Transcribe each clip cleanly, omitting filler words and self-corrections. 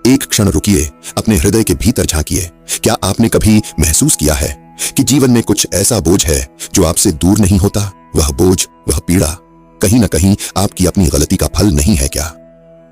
एक क्षण रुकिए, अपने हृदय के भीतर झांकिए। क्या आपने कभी महसूस किया है कि जीवन में कुछ ऐसा बोझ है जो आपसे दूर नहीं होता? वह बोझ, वह पीड़ा कहीं ना कहीं आपकी अपनी गलती का फल नहीं है क्या?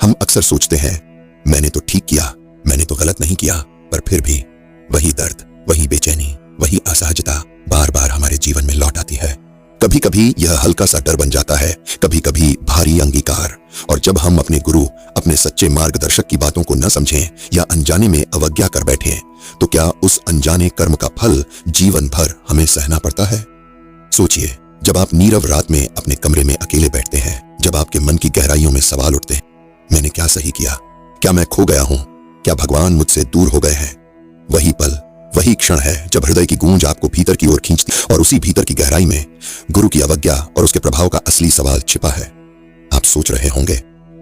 हम अक्सर सोचते हैं, मैंने तो ठीक किया, मैंने तो गलत नहीं किया, पर फिर भी वही दर्द, वही बेचैनी, वही असहजता बार बार हमारे जीवन में लौट आती है। कभी कभी यह हल्का सा डर बन जाता है, कभी कभी भारी अंगीकार। और जब हम अपने गुरु, अपने सच्चे मार्गदर्शक की बातों को न समझें या अनजाने में अवज्ञा कर बैठें, तो क्या उस अनजाने कर्म का फल जीवन भर हमें सहना पड़ता है? सोचिए, जब आप नीरव रात में अपने कमरे में अकेले बैठते हैं, जब आपके मन की गहराइयों में सवाल उठते हैं, मैंने क्या सही किया? क्या मैं खो गया हूं? क्या भगवान मुझसे दूर हो गए हैं? वही पल, वही क्षण है जब हृदय की गूंज आपको भीतर की ओर खींचती, और उसी भीतर की गहराई में गुरु की अवज्ञा और उसके प्रभाव का असली सवाल छिपा है। आप सोच रहे होंगे,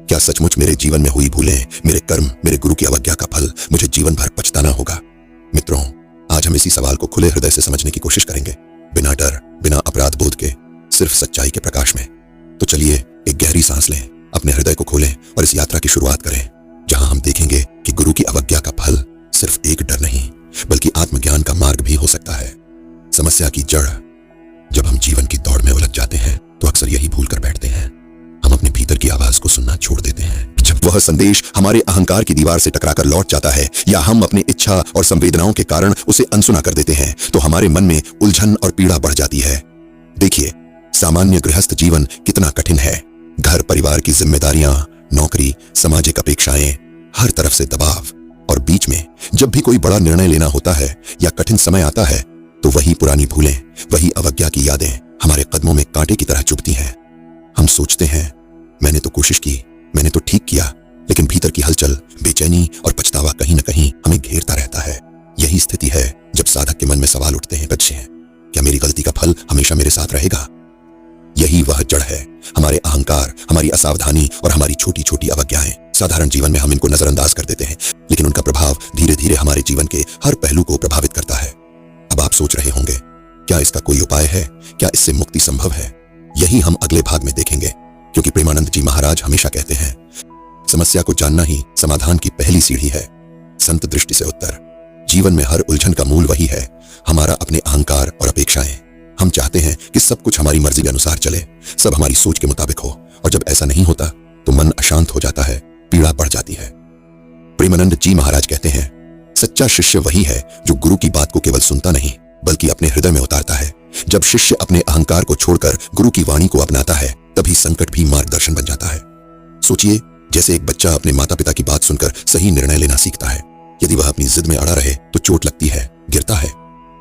क्या सचमुच मेरे जीवन में हुई भूलें, मेरे कर्म, मेरे गुरु की अवज्ञा का फल मुझे जीवन भर पछताना होगा? मित्रों, आज हम इसी सवाल को खुले हृदय से समझने की कोशिश करेंगे, बिना डर, बिना अपराध बोध के, सिर्फ सच्चाई के प्रकाश में। तो चलिए एक गहरी सांस लें, अपने हृदय को खोलें और इस यात्रा की शुरुआत करें, जहां हम देखेंगे कि गुरु की अवज्ञा का फल सिर्फ एक डर नहीं, बल्कि आत्मज्ञान का मार्ग भी हो सकता है। समस्या की जड़, जब हम जीवन की दौड़ में उलझ जाते हैं तो अक्सर यही भूल कर बैठते हैं, हम अपने भीतर की आवाज को सुनना छोड़ देते हैं। जब वह संदेश हमारे अहंकार की दीवार से टकराकर लौट जाता है, या हम अपनी इच्छा और संवेदनाओं के कारण उसे अनसुना कर देते हैं, तो हमारे मन में उलझन और पीड़ा बढ़ जाती है। देखिए, सामान्य गृहस्थ जीवन कितना कठिन है। घर परिवार की जिम्मेदारियां, नौकरी, सामाजिक अपेक्षाएं, हर तरफ से दबाव, और बीच में जब भी कोई बड़ा निर्णय लेना होता है या कठिन समय आता है, तो वही पुरानी भूलें, वही अवज्ञा की यादें हमारे कदमों में कांटे की तरह चुभती हैं। हम सोचते हैं, मैंने तो कोशिश की, मैंने तो ठीक किया, लेकिन भीतर की हलचल, बेचैनी और पछतावा कहीं न कहीं हमें घेरता रहता है। यही स्थिति है जब साधक के मन में सवाल उठते हैं, क्या मेरी गलती का फल हमेशा मेरे साथ रहेगा? यही वह जड़ है, हमारे अहंकार, हमारी असावधानी और हमारी छोटी छोटी अवज्ञाएं। साधारण जीवन में हम इनको नजरअंदाज कर देते हैं, लेकिन उनका प्रभाव धीरे धीरे हमारे जीवन के हर पहलू को प्रभावित करता है। अब आप सोच रहे होंगे, क्या इसका कोई उपाय है? क्या इससे मुक्ति संभव है? यही हम अगले भाग में देखेंगे, क्योंकि प्रेमानंद जी महाराज हमेशा कहते हैं, समस्या को जानना ही समाधान की पहली सीढ़ी है। संत दृष्टि से उत्तर, जीवन में हर उलझन का मूल वही है, हमारा अपने अहंकार और अपेक्षाएं। हम चाहते हैं कि सब कुछ हमारी मर्जी के अनुसार चले, सब हमारी सोच के मुताबिक हो, और जब ऐसा नहीं होता तो मन अशांत हो जाता है, पीड़ा बढ़ जाती है। प्रेमानंद जी महाराज कहते हैं, सच्चा शिष्य वही है जो गुरु की बात को केवल सुनता नहीं, बल्कि अपने हृदय में उतारता है। जब शिष्य अपने अहंकार को छोड़कर गुरु की वाणी को अपनाता है, तभी संकट भी मार्गदर्शन बन जाता है। सोचिए, जैसे एक बच्चा अपने माता पिता की बात सुनकर सही निर्णय लेना सीखता है। यदि वह अपनी जिद में अड़ा रहे तो चोट लगती है, गिरता है,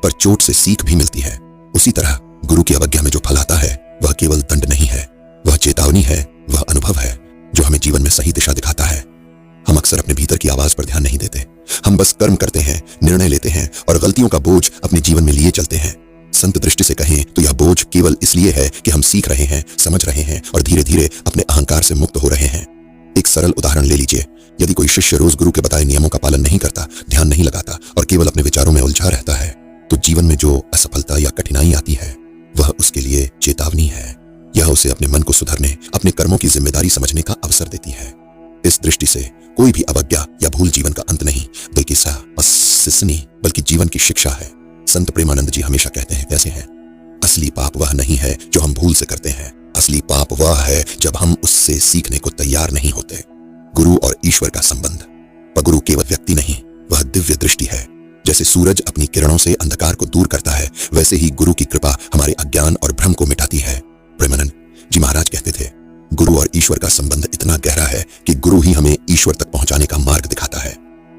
पर चोट से सीख भी मिलती है। उसी तरह गुरु की अवज्ञा में जो फल आता है, वह केवल दंड नहीं है, वह चेतावनी है, वह अनुभव है जो हमें जीवन में सही दिशा दिखाता है। हम अक्सर अपने भीतर की आवाज पर ध्यान नहीं देते, हम बस कर्म करते हैं, निर्णय लेते हैं और गलतियों का बोझ अपने जीवन में लिए चलते हैं। संत दृष्टि से कहें तो यह बोझ केवल इसलिए है कि हम सीख रहे हैं, समझ रहे हैं और धीरे धीरे अपने अहंकार से मुक्त हो रहे हैं। एक सरल उदाहरण ले लीजिए, यदि कोई शिष्य रोज गुरु के बताए नियमों का पालन नहीं करता, ध्यान नहीं लगाता और केवल अपने विचारों में उलझा रहता है, तो जीवन में जो असफलता या कठिनाई आती है, वह उसके लिए चेतावनी है। यह उसे अपने मन को सुधारने, अपने कर्मों की जिम्मेदारी समझने का अवसर देती है। इस दृष्टि से कोई भी अवज्ञा या भूल जीवन का अंत नहीं, बल्कि जीवन की शिक्षा है। संत प्रेमानंद जी हमेशा कहते हैं, कैसे हैं, असली पाप वह नहीं है जो हम भूल से करते हैं, असली पाप वह है जब हम उससे सीखने को तैयार नहीं होते। गुरु और ईश्वर का संबंध, पर गुरु केवल व्यक्ति नहीं, वह दिव्य दृष्टि है। जैसे सूरज अपनी किरणों से अंधकार को दूर करता है, वैसे ही गुरु की कृपा हमारे अज्ञान और भ्रम को मिटाती है। प्रेमानंद जी महाराज कहते थे, गुरु और ईश्वर का संबंध इतना गहरा है कि गुरु ही हमें ईश्वर तक पहुंचाने का मार्ग दिखाता है।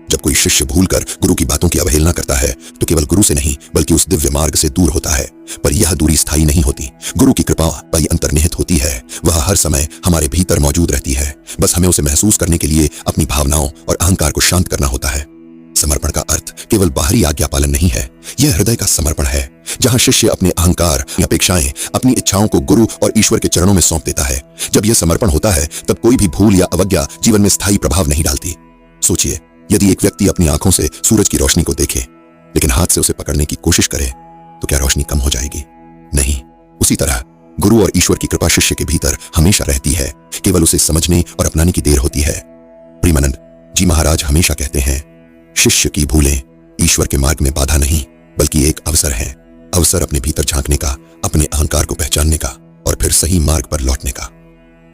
जब कोई शिष्य भूलकर गुरु की बातों की अवहेलना करता है, तो केवल गुरु से नहीं बल्कि उस दिव्य मार्ग से दूर होता है। पर यह दूरी स्थायी नहीं होती। गुरु की कृपा बड़ी अंतर्निहित होती है, वह हर समय हमारे भीतर मौजूद रहती है। बस हमें उसे महसूस करने के लिए अपनी भावनाओं और अहंकार को शांत करना होता है। समर्पण का अर्थ केवल बाहरी आज्ञा पालन नहीं है, यह हृदय का समर्पण है, जहां शिष्य अपने अहंकार, अपेक्षाएं, अपनी इच्छाओं को गुरु और ईश्वर के चरणों में सौंप देता है। जब यह समर्पण होता है, तब कोई भी भूल या अवज्ञा जीवन में स्थायी प्रभाव नहीं डालती। सोचिए, यदि एक व्यक्ति अपनी आंखों से सूरज की रोशनी को देखे, लेकिन हाथ से उसे पकड़ने की कोशिश करे, तो क्या रोशनी कम हो जाएगी? नहीं। उसी तरह गुरु और ईश्वर की कृपा शिष्य के भीतर हमेशा रहती है, केवल उसे समझने और अपनाने की देर होती है। प्रेमानंद जी महाराज हमेशा कहते हैं, शिष्य की भूलें ईश्वर के मार्ग में बाधा नहीं बल्कि एक अवसर है। अवसर अपने भीतर झांकने का, अपने अहंकार को पहचानने का और फिर सही मार्ग पर लौटने का।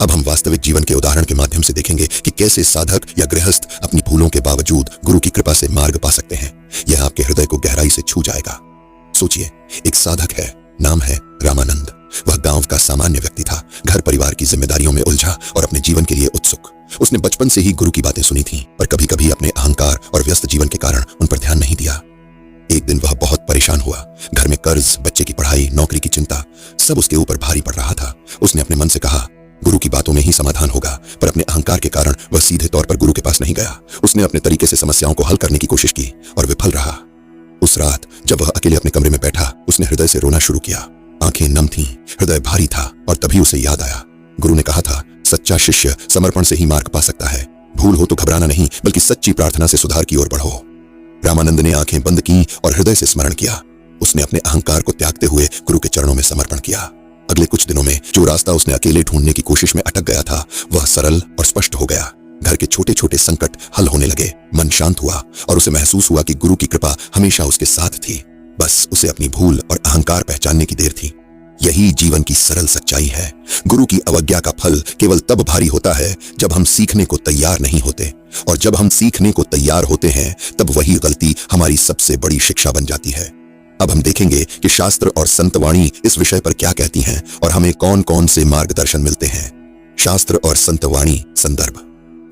अब हम वास्तविक जीवन के उदाहरण के माध्यम से देखेंगे कि कैसे साधक या गृहस्थ अपनी भूलों के बावजूद गुरु की कृपा से मार्ग पा सकते हैं। यह आपके हृदय को गहराई से छू जाएगा। सोचिए, एक साधक है, नाम है रामानंद। वह गांव का सामान्य व्यक्ति था, घर परिवार की जिम्मेदारियों में उलझा और अपने जीवन के लिए उत्सुक। उसने बचपन से ही गुरु की बातें सुनी थीं, पर कभी कभी अपने अहंकार और व्यस्त जीवन के कारण उन पर ध्यान नहीं दिया। एक दिन वह बहुत परेशान हुआ। घर में कर्ज, बच्चे की पढ़ाई, नौकरी की चिंता, सब उसके ऊपर भारी पड़ रहा था। उसने अपने मन से कहा, गुरु की बातों में ही समाधान होगा, पर अपने अहंकार के कारण वह सीधे तौर पर गुरु के पास नहीं गया। उसने अपने तरीके से समस्याओं को हल करने की कोशिश की और विफल रहा। उस रात जब वह अकेले अपने कमरे में बैठा, उसने हृदय से रोना शुरू किया। आंखें नम थीं, हृदय भारी था और तभी उसे याद आया, गुरु ने कहा था, सच्चा शिष्य समर्पण से ही मार्ग पा सकता है। भूल हो तो घबराना नहीं बल्कि सच्ची प्रार्थना से सुधार की ओर बढ़ो। रामानंद ने आंखें बंद की और हृदय से स्मरण किया। उसने अपने अहंकार को त्यागते हुए गुरु के चरणों में समर्पण किया। अगले कुछ दिनों में जो रास्ता उसने अकेले ढूंढने की कोशिश में अटक गया था, वह सरल और स्पष्ट हो गया। घर के छोटे छोटे संकट हल होने लगे, मन शांत हुआ और उसे महसूस हुआ कि गुरु की कृपा हमेशा उसके साथ थी। बस उसे अपनी भूल और अहंकार पहचानने की देर थी। यही जीवन की सरल सच्चाई है। गुरु की अवज्ञा का फल केवल तब भारी होता है जब हम सीखने को तैयार नहीं होते, और जब हम सीखने को तैयार होते हैं तब वही गलती हमारी सबसे बड़ी शिक्षा बन जाती है। अब हम देखेंगे कि शास्त्र और संतवाणी इस विषय पर क्या कहती हैं और हमें कौन कौन से मार्गदर्शन मिलते हैं। शास्त्र और संतवाणी संदर्भ।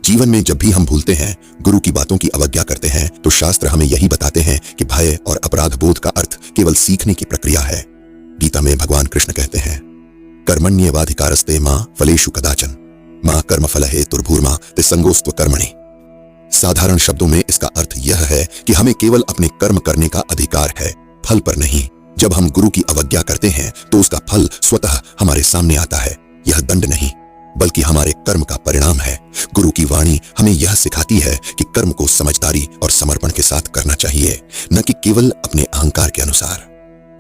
जीवन में जब भी हम भूलते हैं, गुरु की बातों की अवज्ञा करते हैं, तो शास्त्र हमें यही बताते हैं कि भय और अपराध बोध का अर्थ केवल सीखने की प्रक्रिया है। गीता में भगवान कृष्ण कहते हैं, कर्मण्येवाधिकारस्ते मां फलेषु कदाचन मां कर्मफल हेतुर्भूर्मा ते संगोस्त्व कर्मणि। साधारण शब्दों में इसका अर्थ यह है कि हमें केवल अपने कर्म करने का अधिकार है, फल पर नहीं। जब हम गुरु की अवज्ञा करते हैं तो उसका फल स्वतः हमारे सामने आता है। यह दंड नहीं बल्कि हमारे कर्म का परिणाम है। गुरु की वाणी हमें यह सिखाती है कि कर्म को समझदारी और समर्पण के साथ करना चाहिए, न कि केवल अपने अहंकार के अनुसार।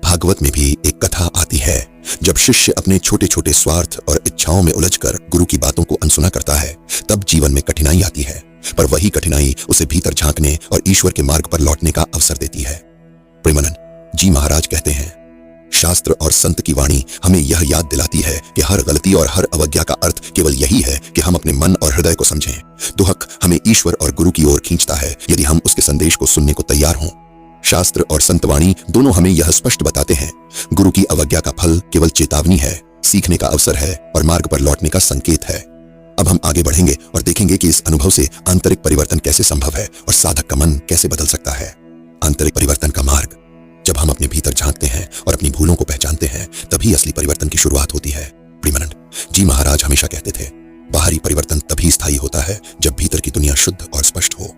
भागवत में भी एक कथा आती है, जब शिष्य अपने छोटे छोटे स्वार्थ और इच्छाओं में उलझकर गुरु की बातों को अनसुना करता है, तब जीवन में कठिनाई आती है, पर वही कठिनाई उसे भीतर झांकने और ईश्वर के मार्ग पर लौटने का अवसर देती है। प्रेमानंद जी महाराज कहते हैं, शास्त्र और संत की वाणी हमें यह याद दिलाती है कि हर गलती और हर अवज्ञा का अर्थ केवल यही है कि हम अपने मन और हृदय को समझें। दुहक हमें ईश्वर और गुरु की ओर खींचता है यदि हम उसके संदेश को सुनने को तैयार हों। शास्त्र और संतवाणी दोनों हमें यह स्पष्ट बताते हैं, गुरु की अवज्ञा का फल केवल चेतावनी है, सीखने का अवसर है और मार्ग पर लौटने का संकेत है। अब हम आगे बढ़ेंगे और देखेंगे कि इस अनुभव से आंतरिक परिवर्तन कैसे संभव है और साधक का मन कैसे बदल सकता है। आंतरिक परिवर्तन का मार्ग। जब हम अपने भीतर झांकते हैं और अपनी भूलों को पहचानते हैं, तभी असली परिवर्तन की शुरुआत होती है। प्रेमानंद जी महाराज हमेशा कहते थे, बाहरी परिवर्तन तभी स्थायी होता है जब भीतर की दुनिया शुद्ध और स्पष्ट हो।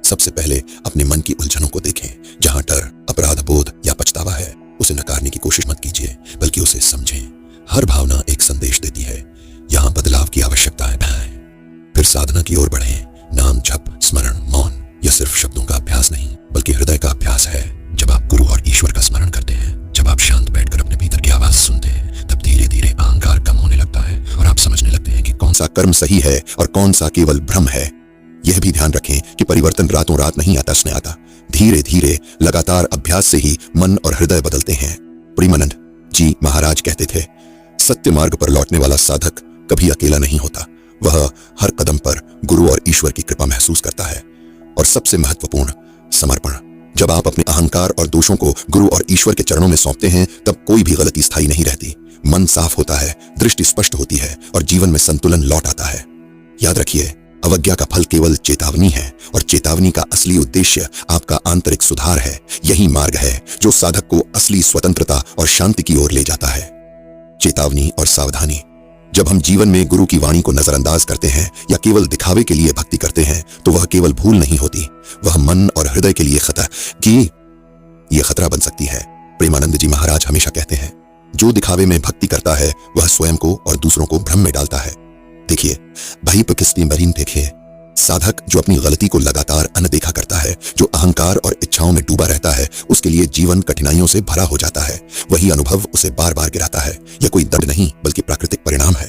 सबसे पहले अपने मन की उलझनों को देखें। जहां डर, अपराध बोध या पछतावा है, उसे नकारने की कोशिश मत कीजिए, बल्कि उसे समझें। हर भावना एक संदेश देती है। यहां बदलाव की आवश्यकता है। फिर साधना की ओर बढ़ें। नाम जप, स्मरण, मौन, यह सिर्फ शब्दों का अभ्यास नहीं बल्कि हृदय का अभ्यास है। जब आप गुरु और ईश्वर का स्मरण करते हैं, जब आप शांत बैठकर अपने भीतर की आवाज सुनते हैं, तब धीरे धीरे अहंकार कम होने लगता है और आप समझने लगते हैं कि कौन सा कर्म सही है और कौन सा केवल भ्रम है। यह भी ध्यान रखें कि परिवर्तन रातों रात नहीं आता, स्नेह आता। धीरे धीरे लगातार अभ्यास से ही मन और हृदय बदलते हैं। प्रेमानंद जी महाराज कहते थे, सत्य मार्ग पर लौटने वाला साधक कभी अकेला नहीं होता। वह हर कदम पर गुरु और ईश्वर की कृपा महसूस करता है। और सबसे महत्वपूर्ण, समर्पण। जब आप अपने अहंकार और दोषों को गुरु और ईश्वर के चरणों में सौंपते हैं, तब कोई भी गलती स्थायी नहीं रहती। मन साफ होता है, दृष्टि स्पष्ट होती है और जीवन में संतुलन लौट आता है। याद रखिए, अवज्ञा का फल केवल चेतावनी है और चेतावनी का असली उद्देश्य आपका आंतरिक सुधार है। यही मार्ग है जो साधक को असली स्वतंत्रता और शांति की ओर ले जाता है। चेतावनी और सावधानी। जब हम जीवन में गुरु की वाणी को नजरअंदाज करते हैं या केवल दिखावे के लिए भक्ति करते हैं, तो वह केवल भूल नहीं होती, वह मन और हृदय के लिए खतरा बन सकती है। प्रेमानंद जी महाराज हमेशा कहते हैं, जो दिखावे में भक्ति करता है वह स्वयं को और दूसरों को भ्रम में डालता है। देखिए, भाई किस्ती मरीन देखिए, साधक जो अपनी गलती को लगातार अनदेखा करता है, जो अहंकार और इच्छाओं में डूबा रहता है, उसके लिए जीवन कठिनाइयों से भरा हो जाता है। वही अनुभव उसे बार बार गिराता है। यह कोई दंड नहीं बल्कि प्राकृतिक परिणाम है।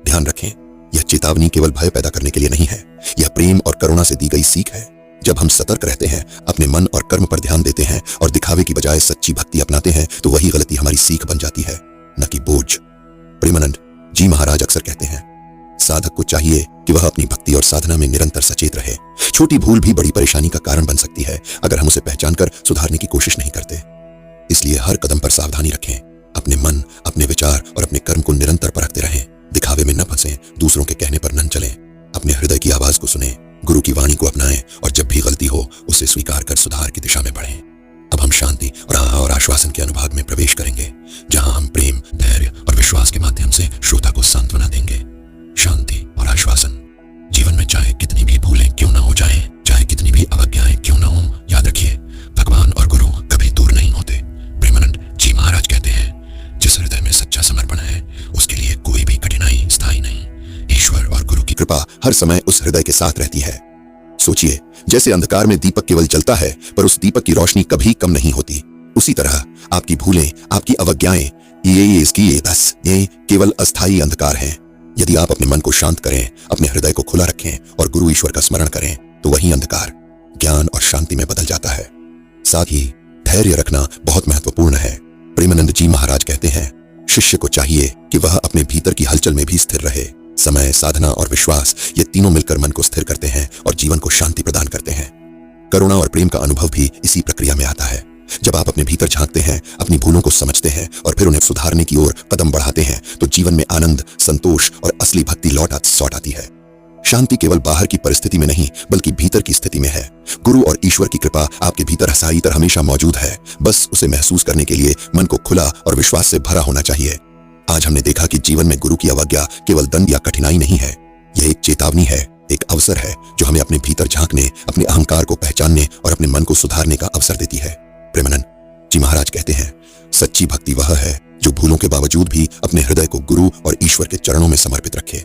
ध्यान रखें, यह चेतावनी केवल भय पैदा करने के लिए नहीं है, यह प्रेम और करुणा से दी गई सीख है। जब हम सतर्क रहते हैं, अपने मन और कर्म पर ध्यान देते हैं और दिखावे की बजाय सच्ची भक्ति अपनाते हैं, तो वही गलती हमारी सीख बन जाती है, न कि बोझ। प्रेमानंद जी महाराज अक्सर कहते हैं, साधक को चाहिए कि वह अपनी भक्ति और साधना में निरंतर सचेत रहे। छोटी भूल भी बड़ी परेशानी का कारण बन सकती है अगर हम उसे पहचान कर सुधारने की कोशिश नहीं करते। इसलिए हर कदम पर सावधानी रखें, अपने मन, अपने विचार और अपने कर्म को निरंतर परखते रहें। दिखावे में न फंसें, दूसरों के कहने पर न चलें, अपने हृदय की आवाज को सुनें, गुरु की वाणी को अपनाएं और जब भी गलती हो उसे स्वीकार कर सुधार की दिशा में बढ़ें। अब हम शांति और आश्वासन के अनुभाग में प्रवेश करेंगे, जहां हम प्रेम, धैर्य और विश्वास के माध्यम से श्रोता को सांत्वना देंगे। शांति और आश्वासन। जीवन में चाहे कितनी भी भूलें क्यों ना हो जाएं, चाहे कितनी भी अवज्ञाएं क्यों ना हो, याद रखिए भगवान और गुरु कभी दूर नहीं होते। प्रेमानंद जी महाराज कहते हैं, जिस हृदय में सच्चा समर्पण है उसके लिए कोई भी कठिनाई स्थायी नहीं। ईश्वर और गुरु की कृपा हर समय उस हृदय के साथ रहती है। सोचिए, जैसे अंधकार में दीपक केवल जलता है पर उस दीपक की रोशनी कभी कम नहीं होती, उसी तरह आपकी भूलें, आपकी अवज्ञाएं, ये केवल अस्थायी अंधकार हैं। यदि आप अपने मन को शांत करें, अपने हृदय को खुला रखें और गुरु ईश्वर का स्मरण करें, तो वही अंधकार ज्ञान और शांति में बदल जाता है। साथ ही धैर्य रखना बहुत महत्वपूर्ण है। प्रेमानंद जी महाराज कहते हैं, शिष्य को चाहिए कि वह अपने भीतर की हलचल में भी स्थिर रहे। समय, साधना और विश्वास, ये तीनों मिलकर मन को स्थिर करते हैं और जीवन को शांति प्रदान करते हैं। करुणा और प्रेम का अनुभव भी इसी प्रक्रिया में आता है। जब आप अपने भीतर झांकते हैं, अपनी भूलों को समझते हैं और फिर उन्हें सुधारने की ओर कदम बढ़ाते हैं, तो जीवन में आनंद, संतोष और असली भक्ति लौट आती है। शांति केवल बाहर की परिस्थिति में नहीं बल्कि भीतर की स्थिति में है। गुरु और ईश्वर की कृपा आपके भीतर हसाई तर हमेशा मौजूद है। बस उसे महसूस करने के लिए मन को खुला और विश्वास से भरा होना चाहिए। आज हमने देखा कि जीवन में गुरु की अवज्ञा केवल दंड या कठिनाई नहीं है, यह एक चेतावनी है, एक अवसर है जो हमें अपने भीतर झांकने, अपने अहंकार को पहचानने और अपने मन को सुधारने का अवसर देती है। प्रेमानंद जी महाराज कहते हैं, सच्ची भक्ति वह है जो भूलों के बावजूद भी अपने हृदय को गुरु और ईश्वर के चरणों में समर्पित रखे।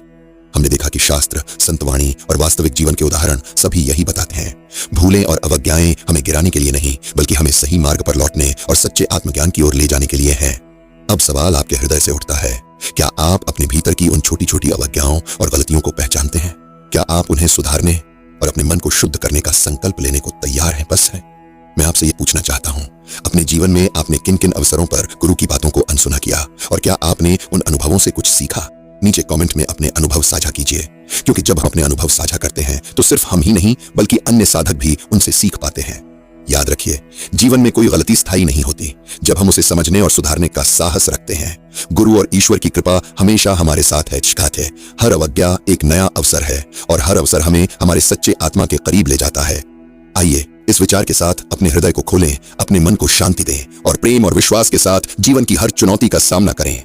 हमने देखा कि शास्त्र, संतवाणी और वास्तविक जीवन के उदाहरण सभी यही बताते हैं। भूलें और अवज्ञाएं हमें गिराने के लिए नहीं बल्कि हमें सही मार्ग पर लौटने और सच्चे आत्मज्ञान की ओर ले जाने के लिए हैं। अब सवाल आपके हृदय से उठता है, क्या आप अपने भीतर की उन छोटी छोटी अवज्ञाओं और गलतियों को पहचानते हैं? क्या आप उन्हें सुधारने और अपने मन को शुद्ध करने का संकल्प लेने को तैयार हैं? बस है, मैं आपसे ये पूछना चाहता हूँ, अपने जीवन में आपने किन किन अवसरों पर गुरु की बातों को अनसुना किया और क्या आपने उन अनुभवों से कुछ सीखा? नीचे कमेंट में अपने अनुभव साझा कीजिए, क्योंकि जब हम अपने अनुभव साझा करते हैं तो सिर्फ हम ही नहीं बल्कि अन्य साधक भी उनसे सीख पाते हैं। याद रखिए, जीवन में कोई गलती स्थायी नहीं होती जब हम उसे समझने और सुधारने का साहस रखते हैं। गुरु और ईश्वर की कृपा हमेशा हमारे साथ है। हर अवज्ञा एक नया अवसर है और हर अवसर हमें हमारे सच्चे आत्मा के करीब ले जाता है। आइए इस विचार के साथ अपने हृदय को खोलें, अपने मन को शांति दें और प्रेम और विश्वास के साथ जीवन की हर चुनौती का सामना करें।